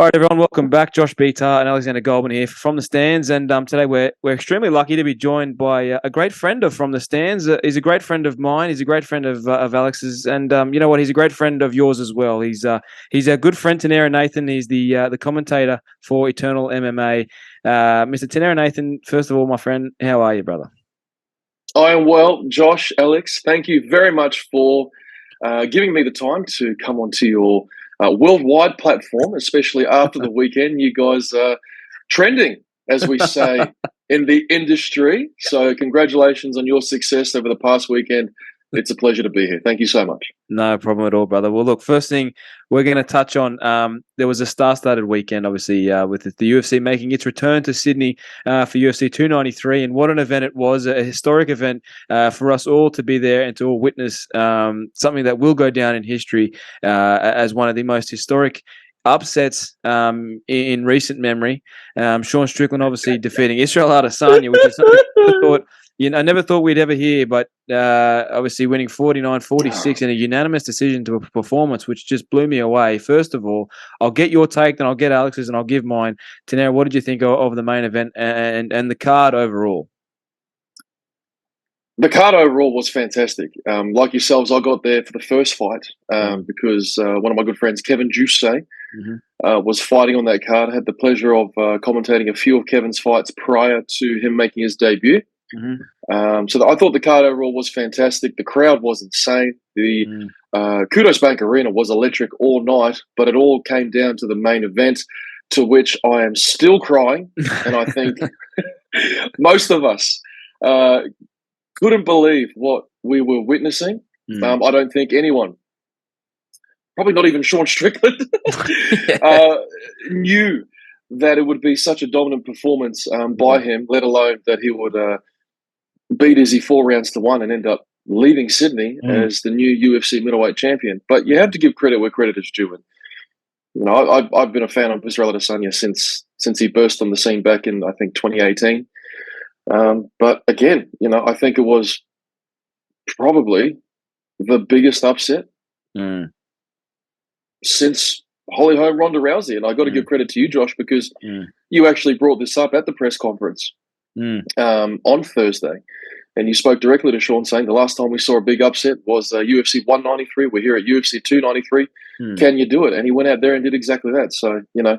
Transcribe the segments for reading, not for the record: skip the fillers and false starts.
All right, everyone, welcome back. Josh Beatar and Alexander Goldman here from the stands, and today we're extremely lucky to be joined by a great friend of From the Stands. He's a great friend of mine. He's a great friend of Alex's, and you know what? He's a great friend of yours as well. He's a good friend, Tanera Nathan. He's the commentator for Eternal MMA. Mr. Tanera Nathan, first of all, my friend, how are you, brother? I am well, Josh, Alex. Thank you very much for giving me the time to come onto your worldwide platform, especially after the weekend. You guys are trending, as we say, in the industry. So congratulations on your success over the past weekend. It's a pleasure to be here. Thank you so much. No problem at all, brother. Well, look, first thing we're going to touch on, there was a star-studded weekend, obviously, with the UFC making its return to Sydney for UFC 293, and what an event it was, a historic event for us all to be there and to all witness something that will go down in history as one of the most historic upsets in recent memory. Sean Strickland obviously defeating Israel Adesanya, which is something I thought... I never thought we'd ever hear, but obviously winning 49-46 in a unanimous decision to a performance, which just blew me away. First of all, I'll get your take, then I'll get Alex's, and I'll give mine. Tanera, what did you think of the main event and the card overall? The card overall was fantastic. Like yourselves, I got there for the first fight because one of my good friends, Kevin Juice, was fighting on that card. I had the pleasure of commentating a few of Kevin's fights prior to him making his debut. So I thought the card overall was fantastic. The crowd was insane. The Kudos Bank Arena was electric all night, but it all came down to the main event, to which I am still crying. And I think most of us couldn't believe what we were witnessing. I don't think anyone, probably not even Sean Strickland, knew that it would be such a dominant performance by him, let alone that he would beat Izzy 4-1 and end up leaving Sydney as the new UFC middleweight champion. But you have to give credit where credit is due. And, you know, I've been a fan of Israel Adesanya since he burst on the scene back in, I think, 2018. But again, you know, I think it was probably the biggest upset since Holly Holm Ronda Rousey. And I got to give credit to you, Josh, because you actually brought this up at the press conference on Thursday. And you spoke directly to Sean, saying the last time we saw a big upset was UFC 193. We're here at UFC 293. Can you do it? And he went out there and did exactly that. So, you know,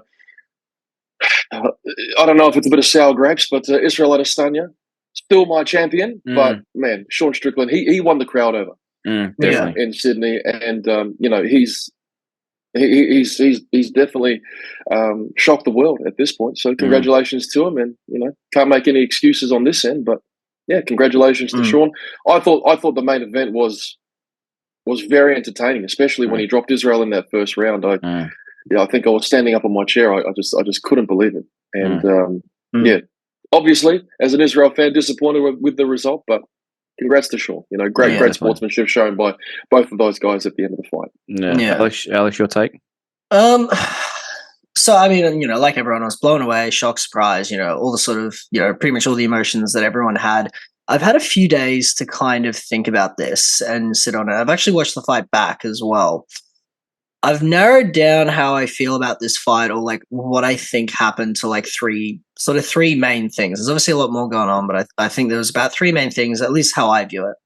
I don't know if it's a bit of sour grapes, but Israel Adesanya, still my champion. But, man, Sean Strickland, he won the crowd over in Sydney. And, you know, he's definitely shocked the world at this point. So congratulations to him. And, you know, can't make any excuses on this end, but yeah, congratulations to Sean. I thought the main event was very entertaining, especially when he dropped Israel in that first round. I think I was standing up on my chair. I just couldn't believe it. And yeah, obviously as an Israel fan, disappointed with the result, but congrats to Sean. You know, great sportsmanship shown by both of those guys at the end of the fight. Yeah. Alex, your take? So, I mean, you know, like everyone, I was blown away, shocked, surprised, you know, all the sort of, you know, pretty much all the emotions that everyone had. I've had a few days to kind of think about this and sit on it. I've actually watched the fight back as well. I've narrowed down how I feel about this fight, or like what I think happened to like three main things. There's obviously a lot more going on, but I think there was about three main things, at least how I view it.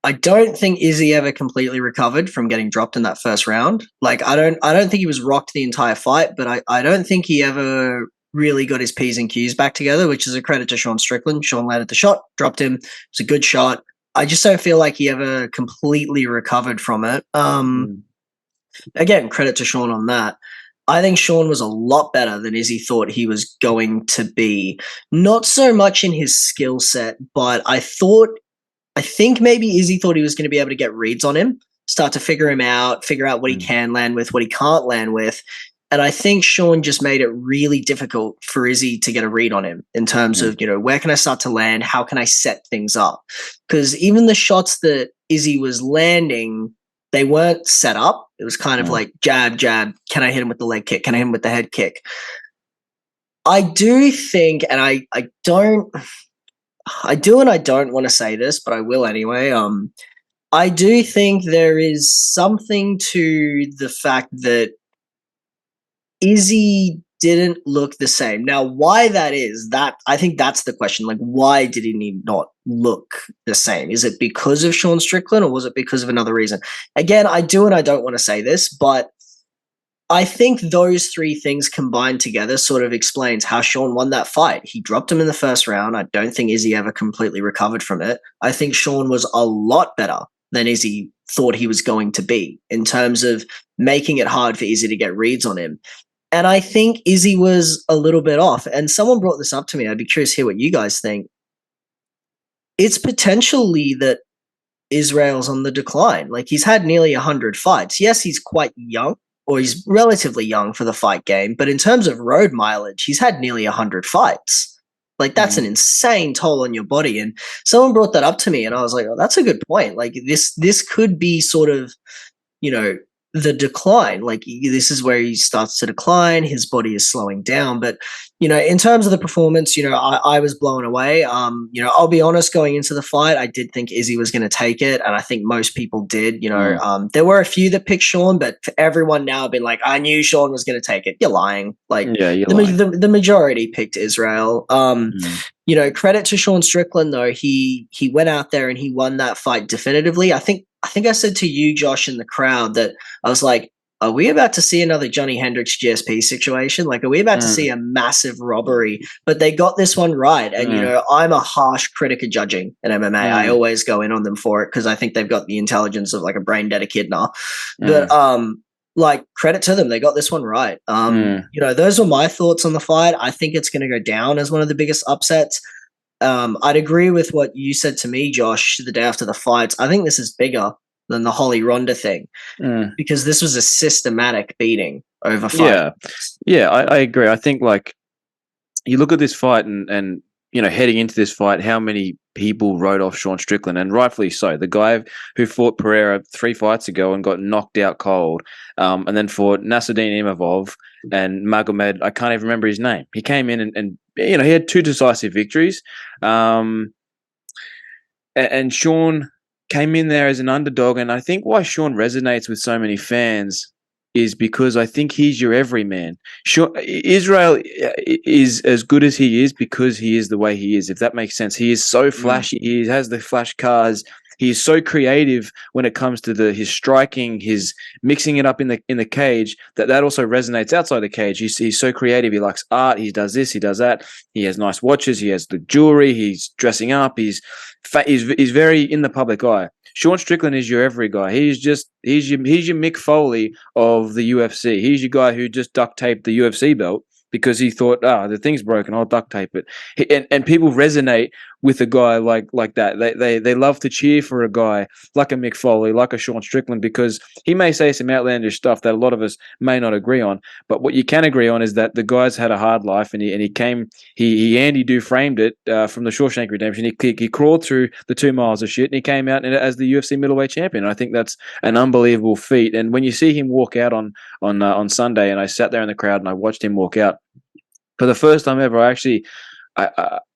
I don't think Izzy ever completely recovered from getting dropped in that first round. Like, I don't think he was rocked the entire fight, but I don't think he ever really got his P's and Q's back together, which is a credit to Sean Strickland. Sean landed the shot, dropped him. It was a good shot. I just don't feel like he ever completely recovered from it. Again, credit to Sean on that. I think Sean was a lot better than Izzy thought he was going to be. Not so much in his skill set, but I think maybe Izzy thought he was going to be able to get reads on him, start to figure him out, figure out what he can land with, what he can't land with. And I think Sean just made it really difficult for Izzy to get a read on him in terms of, you know, where can I start to land? How can I set things up? Because even the shots that Izzy was landing, they weren't set up. It was kind of like jab, jab. Can I hit him with the leg kick? Can I hit him with the head kick? I do think, and I do and I don't want to say this, but I will anyway. I do think there is something to the fact that Izzy didn't look the same. Now, why that is, that I think that's the question. Like, why did he not look the same? Is it because of Sean Strickland, or was it because of another reason? Again, I do and I don't want to say this, but I think those three things combined together sort of explains how Sean won that fight. He dropped him in the first round. I don't think Izzy ever completely recovered from it. I think Sean was a lot better than Izzy thought he was going to be in terms of making it hard for Izzy to get reads on him. And I think Izzy was a little bit off. And someone brought this up to me. I'd be curious to hear what you guys think. It's potentially that Israel's on the decline. Like, he's had nearly 100 fights. Yes, he's quite young, or he's relatively young for the fight game. But in terms of road mileage, he's had nearly 100 fights. Like, that's an insane toll on your body. And someone brought that up to me, and I was like, oh, that's a good point. Like, this could be sort of, the decline. Like, this is where he starts to decline. His body is slowing down. But, in terms of the performance, I was blown away. I'll be honest, going into the fight, I did think Izzy was going to take it. And I think most people did. There were a few that picked Sean, but for everyone now been like, I knew Sean was going to take it. You're lying. Like, yeah, you're lying. The majority picked Israel. Credit to Sean Strickland, though. He went out there and he won that fight definitively. I think I said to you, Josh, in the crowd, that I was like, are we about to see another Johnny Hendricks GSP situation? Like, are we about to see a massive robbery? But they got this one right. And, I'm a harsh critic of judging in MMA. I always go in on them for it because I think they've got the intelligence of like a brain dead echidna. But, credit to them. They got this one right. Those were my thoughts on the fight. I think it's going to go down as one of the biggest upsets. I'd agree with what you said to me, Josh, the day after the fights. I think this is bigger than the Holly Ronda thing because this was a systematic beating over fight. Yeah, I agree. I think, like, you look at this fight and heading into this fight, how many people wrote off Sean Strickland, and rightfully so. The guy who fought Pereira 3 fights ago and got knocked out cold, and then fought Nasruddin Imavov and Magomed, I can't even remember his name. He came in and he had 2 decisive victories. And Sean came in there as an underdog, and I think why Sean resonates with so many fans is because I think he's your everyman. Israel is as good as he is because he is the way he is, if that makes sense. He is so flashy. He has the flash cars. He is so creative when it comes to his striking, his mixing it up in the cage. That also resonates outside the cage. He's so creative. He likes art. He does this. He does that. He has nice watches. He has the jewelry. He's dressing up. He's very in the public eye. Sean Strickland is your every guy. He's your Mick Foley of the UFC. He's your guy who just duct taped the UFC belt because he thought, the thing's broken, I'll duct tape it. And people resonate with a guy like that. They love to cheer for a guy like a Mick Foley, like a Sean Strickland, because he may say some outlandish stuff that a lot of us may not agree on. But what you can agree on is that the guy's had a hard life, and he Andy Dufresne'd it from the Shawshank Redemption. He crawled through the 2 miles of shit, and he came out as the UFC middleweight champion. I think that's an unbelievable feat. And when you see him walk out on Sunday, and I sat there in the crowd and I watched him walk out for the first time ever, I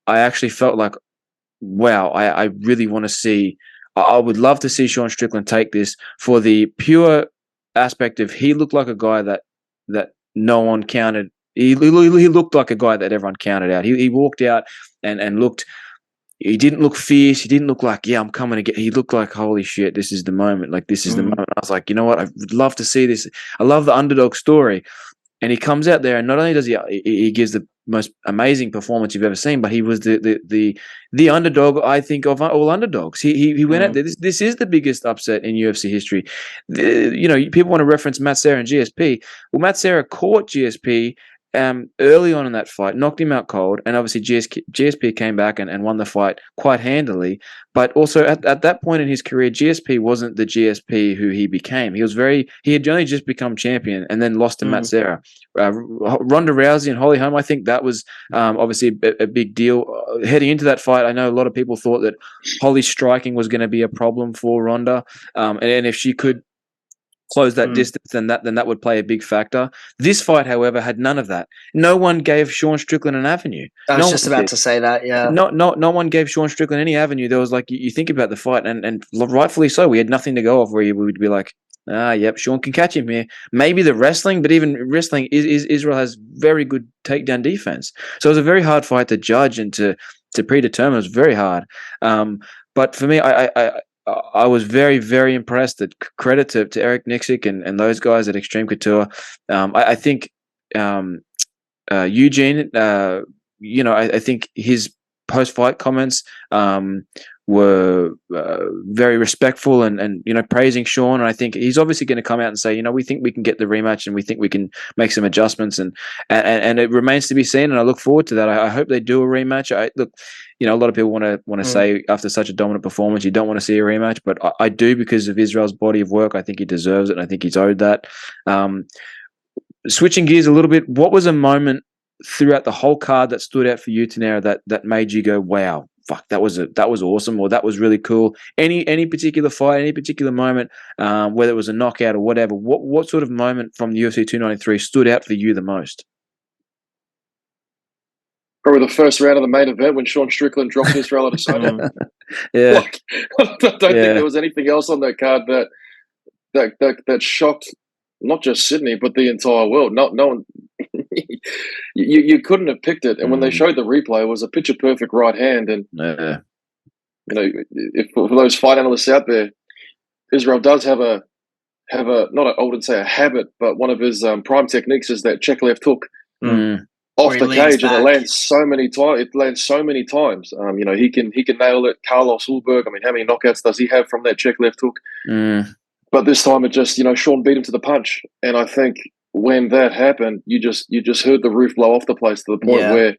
actually felt like, wow, I really want to see. I would love to see Sean Strickland take this for the pure aspect of he looked like a guy that no one counted. He looked like a guy that everyone counted out. He walked out and looked. He didn't look fierce. He didn't look like, I'm coming to get. He looked like, holy shit, this is the moment. Like, this is the moment. I was like, you know what? I would love to see this. I love the underdog story. And he comes out there, and not only does he gives the most amazing performance you've ever seen, but he was the underdog, I think, of all underdogs. He went out there. This is the biggest upset in UFC history. People want to reference Matt Serra and GSP. Well, Matt Serra caught GSP early on in that fight, knocked him out cold, and obviously GSP came back and won the fight quite handily. But also at that point in his career, GSP wasn't the GSP who he became. He had only just become champion and then lost to Matt Serra. Ronda Rousey and Holly Holm, I think that was obviously a big deal. Heading into that fight, I know a lot of people thought that Holly's striking was going to be a problem for Ronda, and if she could close that distance, then that would play a big factor. This fight, however, had none of that. No one gave Sean Strickland an avenue. I was just about to say that, yeah. No one gave Sean Strickland any avenue. There was, like, you think about the fight, and rightfully so. We had nothing to go off where we would be like, Yep, Sean can catch him here. Maybe the wrestling, but even wrestling, Israel has very good takedown defense. So it was a very hard fight to judge and to predetermine. It was very hard. But for me, I was very, very impressed. That credit to Eric Nixick and those guys at Extreme Couture. I think Eugene, I think his post-fight comments were very respectful and praising Sean. And I think he's obviously going to come out and say, we think we can get the rematch and we think we can make some adjustments. And it remains to be seen. And I look forward to that. I hope they do a rematch. A lot of people want to say after such a dominant performance, you don't want to see a rematch, but I do because of Israel's body of work. I think he deserves it, and I think he's owed that. Switching gears a little bit, what was a moment throughout the whole card that stood out for you, Tanera, that made you go, wow, fuck, that was awesome, or that was really cool? Any particular fight, any particular moment, whether it was a knockout or whatever, what sort of moment from the UFC 293 stood out for you the most? Probably the first round of the main event when Sean Strickland dropped Israel Adesanya. Yeah. I don't think there was anything else on that card that shocked not just Sydney but the entire world. No one. you couldn't have picked it. And when they showed the replay, it was a picture perfect right hand. And if for those fight analysts out there, Israel does have a not I wouldn't say a habit, but one of his prime techniques is that check left hook. Off the cage, and it lands so many times. He can nail it. Carlos Hulberg. I mean, how many knockouts does he have from that check left hook? But this time, it just Sean beat him to the punch, and I think when that happened, you just heard the roof blow off the place to the point where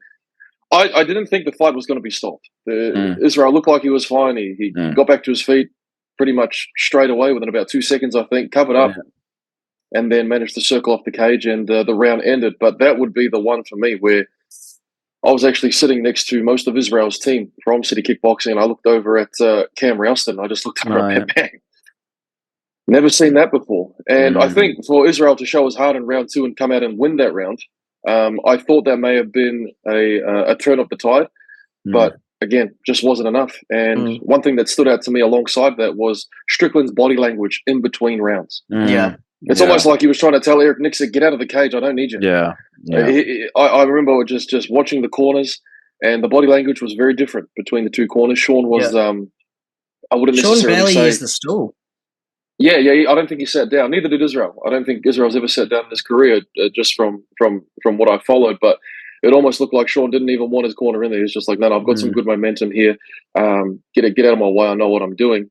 I didn't think the fight was going to be stopped. Israel looked like he was fine. He got back to his feet pretty much straight away within about 2 seconds, I think, covered up. And then managed to circle off the cage, and the round ended. But that would be the one for me where I was actually sitting next to most of Israel's team from City Kickboxing, and I looked over at Cam Ralston. I just looked over at bang. Never seen that before. And I think for Israel to show his heart in round 2 and come out and win that round, I thought that may have been a turn of the tide. But again, just wasn't enough. And one thing that stood out to me alongside that was Strickland's body language in between rounds. It's almost like he was trying to tell Eric Nixick, get out of the cage, I don't need you. I remember just watching the corners, and the body language was very different between the two corners. Sean was, I wouldn't necessarily say... Sean barely used the stool. Yeah, I don't think he sat down. Neither did Israel. I don't think Israel's ever sat down in his career, just from what I followed. But it almost looked like Sean didn't even want his corner in there. He was just like, no, I've got some good momentum here. Get out of my way. I know what I'm doing.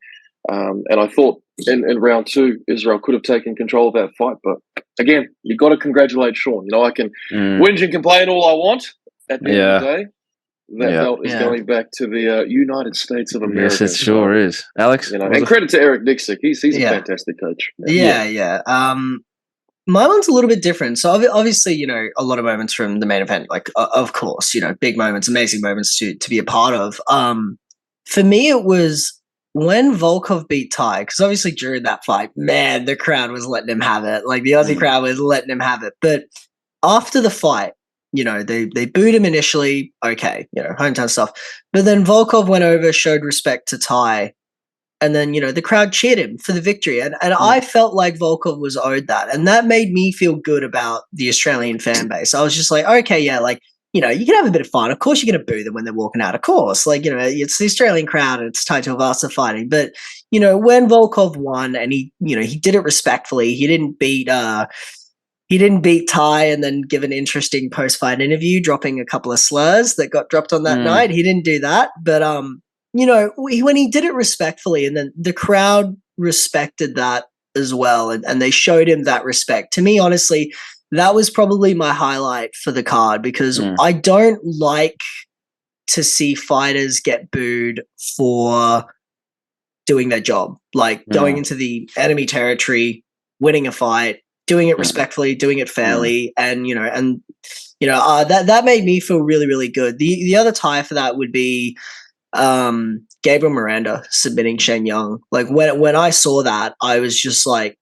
And I thought in round 2, Israel could have taken control of that fight. But again, you've got to congratulate Sean. I can whinge and complain all I want. At the end of the day, that belt is going back to the United States of America. Yes, it sure is. Alex? And credit to Eric Nixick. He's a fantastic coach. My one's a little bit different. So obviously, a lot of moments from the main event, like of course, big moments, amazing moments to be a part of. For me, it was when Volkov beat Ty, because obviously during that fight, man, the crowd was letting him have it. Like the Aussie crowd was letting him have it. But after the fight, they booed him initially. Okay, hometown stuff. But then Volkov went over, showed respect to Ty, and then the crowd cheered him for the victory. And I felt like Volkov was owed that, and that made me feel good about the Australian fan base. I was just like, okay, you can have a bit of fun. Of course, you're going to boo them when they're walking out. Of course, it's the Australian crowd and it's Tai Tuivasa fighting. But when Volkov won, and he did it respectfully. He didn't beat Ty and then give an interesting post-fight interview, dropping a couple of slurs that got dropped on that night. He didn't do that. But when he did it respectfully, and then the crowd respected that as well, and they showed him that respect. To me, honestly, that was probably my highlight for the card, because I don't like to see fighters get booed for doing their job, like going into the enemy territory, winning a fight, doing it respectfully, doing it fairly, and that made me feel really, really good. The other tie for that would be Gabriel Miranda submitting Shane Young. Like when I saw that, I was just like.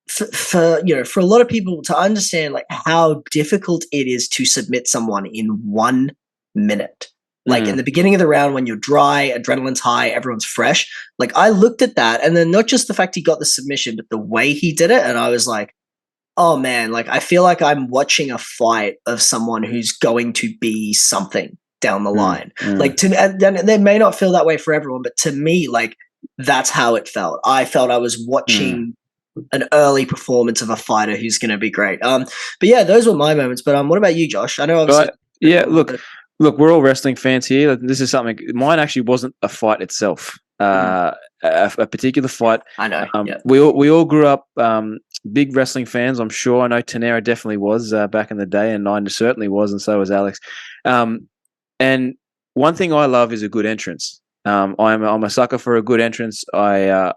For a lot of people to understand like how difficult it is to submit someone in 1 minute. Like in the beginning of the round when you're dry, adrenaline's high, everyone's fresh. Like I looked at that, and then not just the fact he got the submission, but the way he did it, and I was like, oh man, like I feel like I'm watching a fight of someone who's going to be something down the line. Like to me, and they may not feel that way for everyone, but to me, like that's how it felt. I felt I was watching an early performance of a fighter who's going to be great. But yeah, those were my moments. But what about you, Josh? I know obviously. Yeah, look, we're all wrestling fans here. This is something. Mine actually wasn't a fight itself. A particular fight. I know. We all grew up big wrestling fans. I'm sure. I know Tanera definitely was back in the day, and I certainly was, and so was Alex. And one thing I love is a good entrance. I'm a sucker for a good entrance. I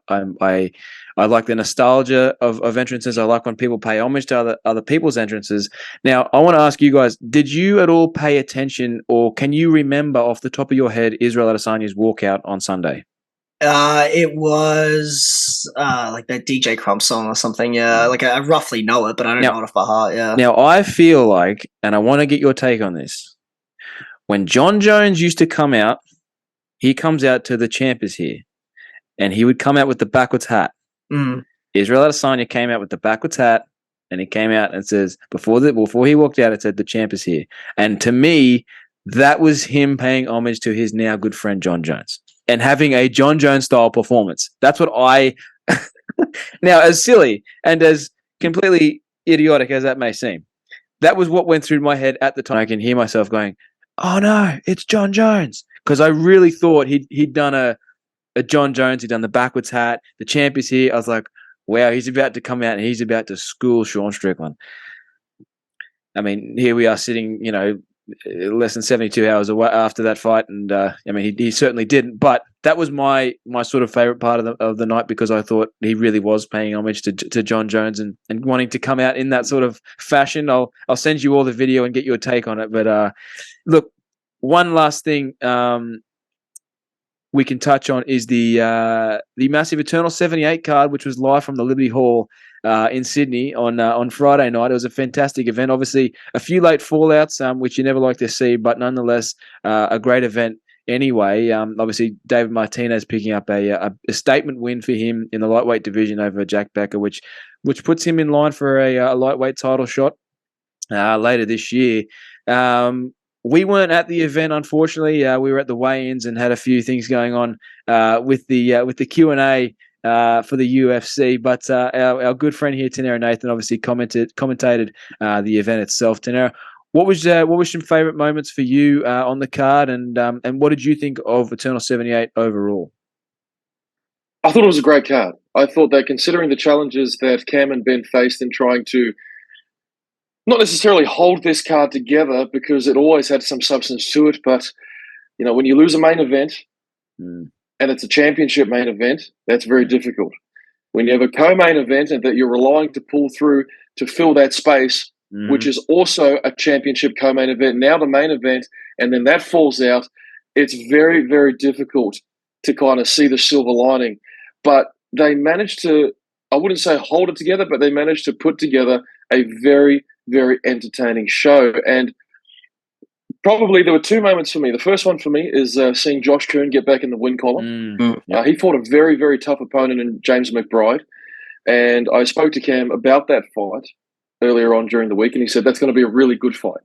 like the nostalgia of entrances. I like when people pay homage to other people's entrances. Now, I want to ask you guys: did you at all pay attention, or can you remember off the top of your head Israel Adesanya's walkout on Sunday? It was like that DJ Crump song or something. Yeah, like I roughly know it, but I don't know it off by heart. Yeah. Now I feel like, and I want to get your take on this. When John Jones used to come out, he comes out to the champ is here, and he would come out with the backwards hat. Israel Adesanya came out with the backwards hat, and he came out and says before he walked out, it said the champ is here. And to me, that was him paying homage to his now good friend John Jones and having a John Jones style performance. That's what I now, as silly and as completely idiotic as that may seem, that was what went through my head at the time. I can hear myself going, "Oh no, it's John Jones," because I really thought he'd done a John Jones. He'd done the backwards hat. The champ is here. I was like, wow, he's about to come out and he's about to school Sean Strickland. I mean, here we are sitting, less than 72 hours away after that fight, and I mean, he certainly didn't. But that was my sort of favorite part of the night, because I thought he really was paying homage to John Jones and wanting to come out in that sort of fashion. I'll send you all the video and get your take on it. But look, one last thing we can touch on is the massive Eternal 78 card, which was live from the Liberty Hall in Sydney on Friday night. It was a fantastic event. Obviously, a few late fallouts, which you never like to see, but nonetheless, a great event anyway. Obviously, David Martinez picking up a statement win for him in the lightweight division over Jack Becker, which puts him in line for a lightweight title shot later this year. We weren't at the event, unfortunately. We were at the weigh-ins and had a few things going on with the Q&A for the UFC. But our good friend here, Tanera Nathan, obviously commentated the event itself. Tanera, what was some favourite moments for you on the card, and what did you think of Eternal 78 overall? I thought it was a great card. I thought that, considering the challenges that Cam and Ben faced in trying to not necessarily hold this card together, because it always had some substance to it, but when you lose a main event and it's a championship main event, that's very difficult. When you have a co-main event and that you're relying to pull through to fill that space, which is also a championship co-main event, now the main event, and then that falls out, it's very, very difficult to kind of see the silver lining. But they managed to, I wouldn't say hold it together, but they managed to put together a very, very entertaining show. And probably there were two moments for me. The first one for me is seeing Josh Kuhn get back in the win column. He fought a very, very tough opponent in James McBride. And I spoke to Cam about that fight earlier on during the week, and he said that's going to be a really good fight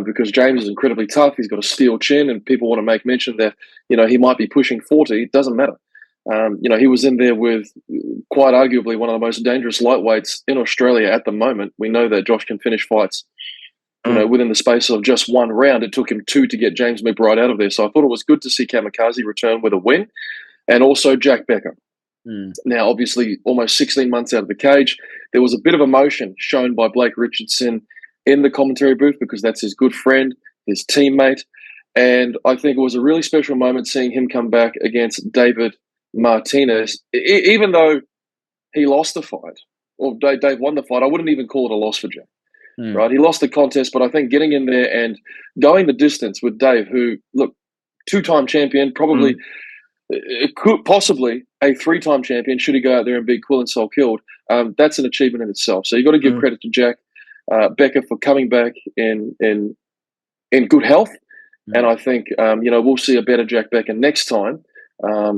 because James is incredibly tough. He's got a steel chin, and people want to make mention that he might be pushing 40. It doesn't matter. He was in there with quite arguably one of the most dangerous lightweights in Australia at the moment. We know that Josh can finish fights, within the space of just one round. It took him 2 to get James McBride out of there. So I thought it was good to see Kamikaze return with a win, and also Jack Becker. Now, obviously, almost 16 months out of the cage, there was a bit of emotion shown by Blake Richardson in the commentary booth, because that's his good friend, his teammate. And I think it was a really special moment seeing him come back against David Martinez, even though he lost the fight, or Dave won the fight. I wouldn't even call it a loss for Jack. Right? He lost the contest, but I think getting in there and going the distance with Dave, who, look, 2-time champion, probably it could possibly a 3-time champion, should he go out there and beat Quill and Soul Killed, that's an achievement in itself. So you've got to give credit to Jack Becker for coming back in good health, And I think, we'll see a better Jack Becker next time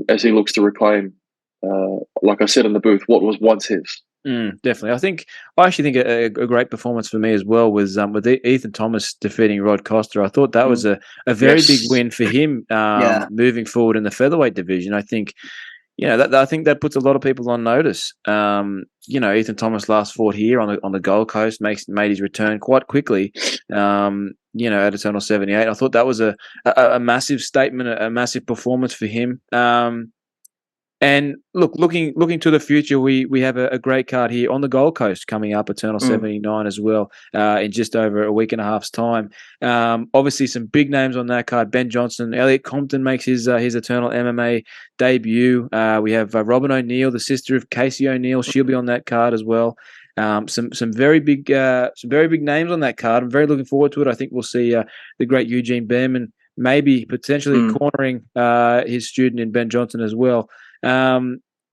as he looks to reclaim, like I said in the booth, what was once his. Definitely. I actually think a great performance for me as well was with Ethan Thomas defeating Rod Costa. I thought that was a very big win for him moving forward in the featherweight division. I think, I think that puts a lot of people on notice. Ethan Thomas last fought here on the Gold Coast, made his return quite quickly. At Eternal 78, I thought that was a massive statement, a massive performance for him. And looking to the future, we have a great card here on the Gold Coast coming up, Eternal 79 as well, in just over a week and a half's time. Obviously, some big names on that card. Ben Johnson, Elliot Compton makes his Eternal MMA debut. We have Robin O'Neill, the sister of Casey O'Neill. She'll be on that card as well. Some very big names on that card. I'm very looking forward to it. I think we'll see the great Eugene Behrman maybe potentially cornering his student in Ben Johnson as well. I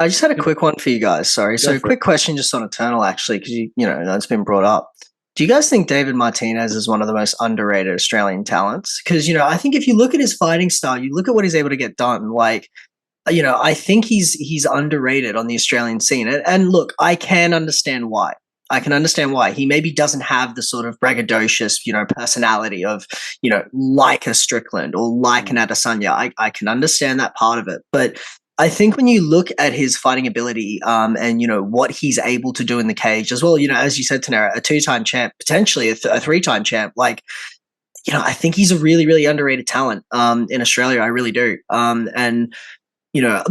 just had a quick one for you guys. Sorry. So, quick question just on Eternal, actually, because that's been brought up. Do you guys think David Martinez is one of the most underrated Australian talents? Because I think if you look at his fighting style, you look at what he's able to get done. Like, I think he's underrated on the Australian scene. And look, I can understand why. He maybe doesn't have the sort of braggadocious, personality of, like a Strickland or like an Adesanya. I can understand that part of it, but I think when you look at his fighting ability, and what he's able to do in the cage as well, as you said, Tanera, a 2-time champ, potentially a 3-time champ, like, I think he's a really, really underrated talent in Australia. I really do. And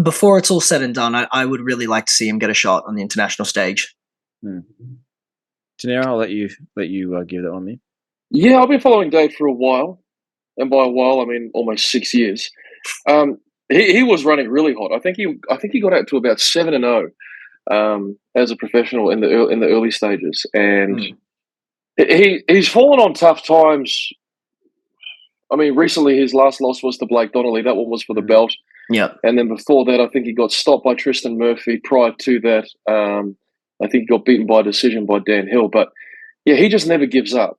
before it's all said and done, I would really like to see him get a shot on the international stage. Tanera, I'll let you give that on me. Yeah, I've been following Dave for a while, and by a while I mean almost 6 years. He was running really hot. I think he got out to about 7-0 as a professional in the early stages, and he's fallen on tough times. I mean, recently his last loss was to Blake Donnelly. That one was for the belt. Yeah, and then before that, I think he got stopped by Tristan Murphy. Prior to that, I think he got beaten by decision by Dan Hill. But yeah, he just never gives up.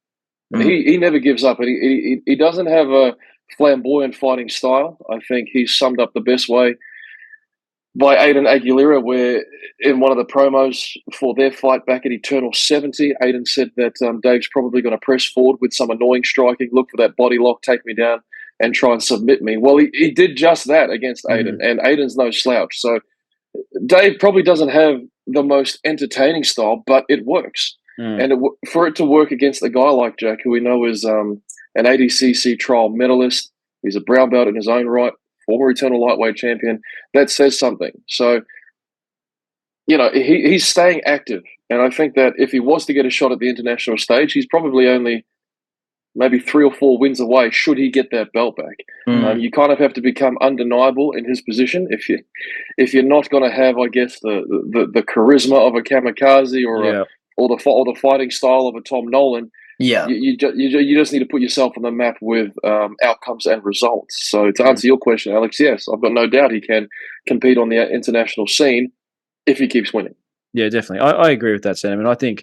He never gives up, and he doesn't have a flamboyant fighting style. I think he's summed up the best way by Aiden Aguilera, where in one of the promos for their fight back at Eternal 70, Aiden said that Dave's probably going to press forward with some annoying striking, look for that body lock, take me down, and try and submit me. Well, he did just that against Aiden, and Aiden's no slouch. So Dave probably doesn't have the most entertaining style, but it works. And for it to work against a guy like Jack, who we know is an ADCC trial medalist, he's a brown belt in his own right, former Eternal lightweight champion, that says something. So, he's staying active. And I think that if he was to get a shot at the international stage, he's probably only maybe 3 or 4 wins away should he get that belt back. You kind of have to become undeniable in his position if you're not going to have, I guess, the charisma of a Kamikaze or the fighting style of a Tom Nolan. Yeah, you just need to put yourself on the map with outcomes and results. So to answer your question, Alex, yes, I've got no doubt he can compete on the international scene if he keeps winning. Yeah, definitely. I agree with that sentiment. I think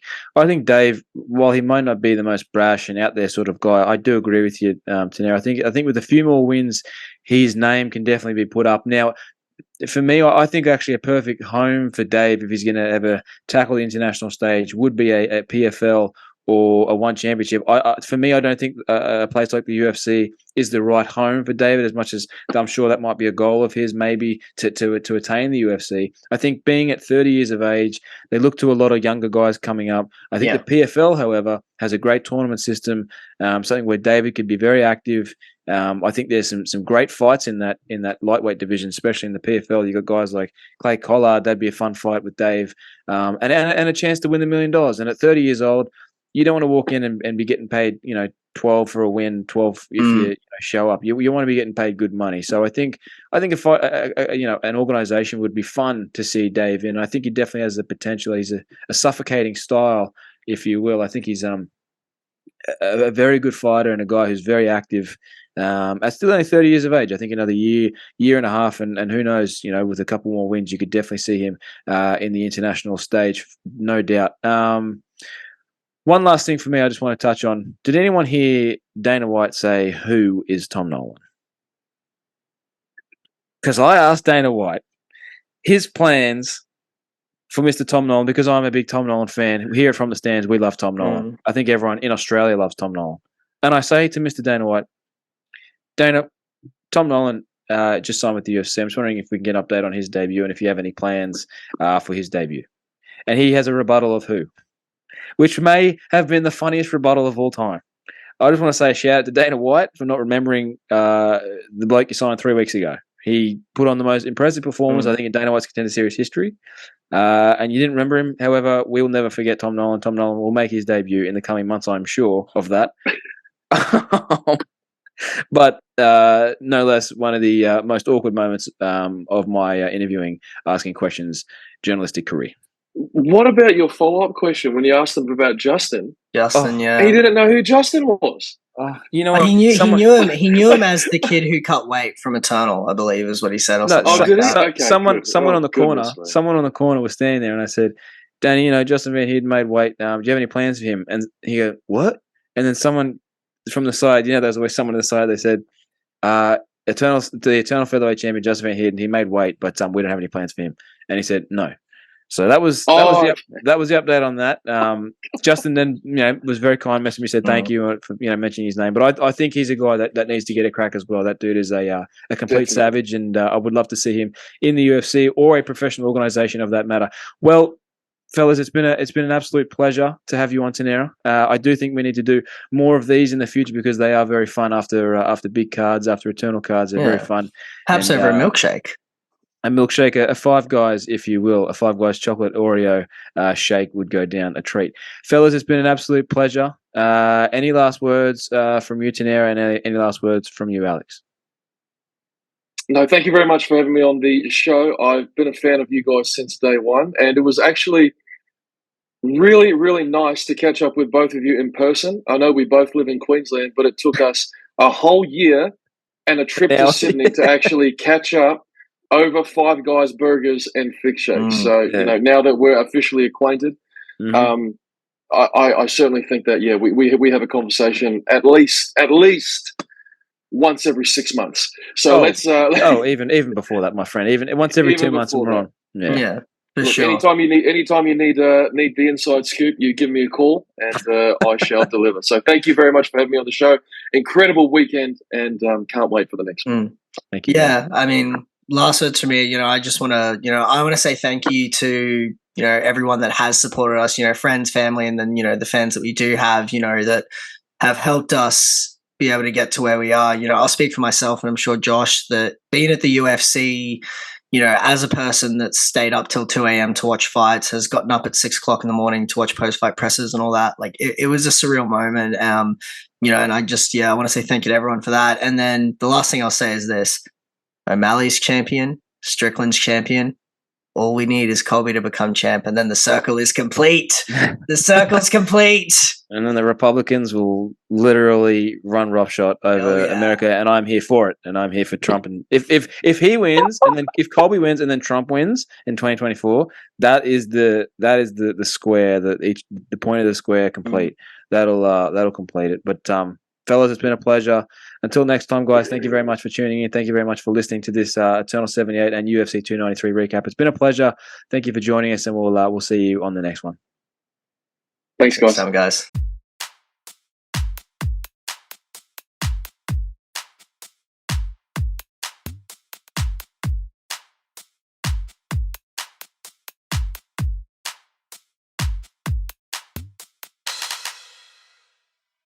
Dave, while he might not be the most brash and out there sort of guy, I do agree with you, Tanera. I think with a few more wins, his name can definitely be put up. Now, for me, I think actually a perfect home for Dave if he's going to ever tackle the international stage would be a PFL or a one championship. For me, I don't think a place like the UFC is the right home for David, as much as I'm sure that might be a goal of his, maybe to attain the UFC. I think being at 30 years of age, they look to a lot of younger guys coming up. I think the PFL, however, has a great tournament system, something where David could be very active. I think there's some great fights in that lightweight division, especially in the PFL. You got guys like Clay Collard. That'd be a fun fight with Dave, and a chance to win $1 million. And at 30 years old, you don't want to walk in and be getting paid, 12 for a win, 12 if you show up. You want to be getting paid good money. So I think if an organization would be fun to see Dave in. I think he definitely has the potential. He's a suffocating style, if you will. I think he's a very good fighter and a guy who's very active. At still only 30 years of age, I think another year and a half, and who knows, with a couple more wins, you could definitely see him in the international stage, no doubt. One last thing for me, I just want to touch on. Did anyone hear Dana White say, "Who is Tom Nolan?" Because I asked Dana White his plans for Mr. Tom Nolan, because I'm a big Tom Nolan fan. We hear it from the stands. We love Tom Nolan. I think everyone in Australia loves Tom Nolan. And I say to Mr. Dana White, Dana, Tom Nolan just signed with the UFC. I'm just wondering if we can get an update on his debut and if you have any plans for his debut. And he has a rebuttal of who? Which may have been the funniest rebuttal of all time. I just want to say a shout out to Dana White for not remembering the bloke you signed 3 weeks ago. He put on the most impressive performance, I think, in Dana White's Contender Series history. And you didn't remember him. However, we will never forget Tom Nolan. Tom Nolan will make his debut in the coming months, I'm sure of that. But no less one of the most awkward moments of my interviewing, asking questions, journalistic career. What about your follow-up question when you asked them about Justin? Justin, yeah. He didn't know who Justin was. You know what? He knew him as the kid who cut weight from Eternal, I believe is what he said. Someone on the corner, someone on the corner was standing there, and I said, "Danny, Justin Van Heerden made weight. Do you have any plans for him?" And he goes, "What?" And then someone from the side, there's always someone on the side. They said, the Eternal featherweight champion Justin Van Heerden, he made weight, but we don't have any plans for him." And he said, "No." So that was the update on that. Justin then was very kind, messaged me, said thank you for mentioning his name. But I think he's a guy that needs to get a crack as well. That dude is a complete savage, and I would love to see him in the UFC or a professional organization of that matter. Well, fellas, it's been an absolute pleasure to have you on Tanera. I do think we need to do more of these in the future because they are very fun after big cards, after Eternal cards. They're very fun. Perhaps over a milkshake. A milkshake, a Five Guys, if you will, a Five Guys chocolate Oreo shake would go down a treat. Fellas, it's been an absolute pleasure. Any last words from you, Tanera, and any last words from you, Alex? No, thank you very much for having me on the show. I've been a fan of you guys since day one, and it was actually really, really nice to catch up with both of you in person. I know we both live in Queensland, but it took us a whole year and a trip to Sydney to actually catch up over Five Guys burgers and thick shakes. So, now that we're officially acquainted, I certainly think that, we have a conversation at least once every 6 months. So let's even before that, my friend, even once every 2 months we're on. Yeah. For sure. Anytime you need the inside scoop, you give me a call and I shall deliver. So thank you very much for having me on the show. Incredible weekend, and can't wait for the next one. Thank you. Yeah, I mean, last words for me, I just want to, I want to say thank you to, everyone that has supported us, friends, family, and then, the fans that we do have, that have helped us be able to get to where we are. I'll speak for myself, and I'm sure Josh, that being at the UFC, as a person that's stayed up till 2 a.m. to watch fights, has gotten up at 6 o'clock in the morning to watch post-fight presses and all that, like it was a surreal moment. And I just, I want to say thank you to everyone for that. And then the last thing I'll say is this: O'Malley's champion, Strickland's champion. All we need is Colby to become champ, and then the circle is complete. The circle's complete. And then the Republicans will literally run roughshod over America, and I'm here for it. And I'm here for Trump. And if he wins, and then if Colby wins, and then Trump wins in 2024, that is the square, the point of the square complete. That'll complete it. But fellas, it's been a pleasure. Until next time, guys, thank you very much for tuning in. Thank you very much for listening to this Eternal 78 and UFC 293 recap. It's been a pleasure. Thank you for joining us, and we'll see you on the next one. Thanks, guys. Thanks, guys.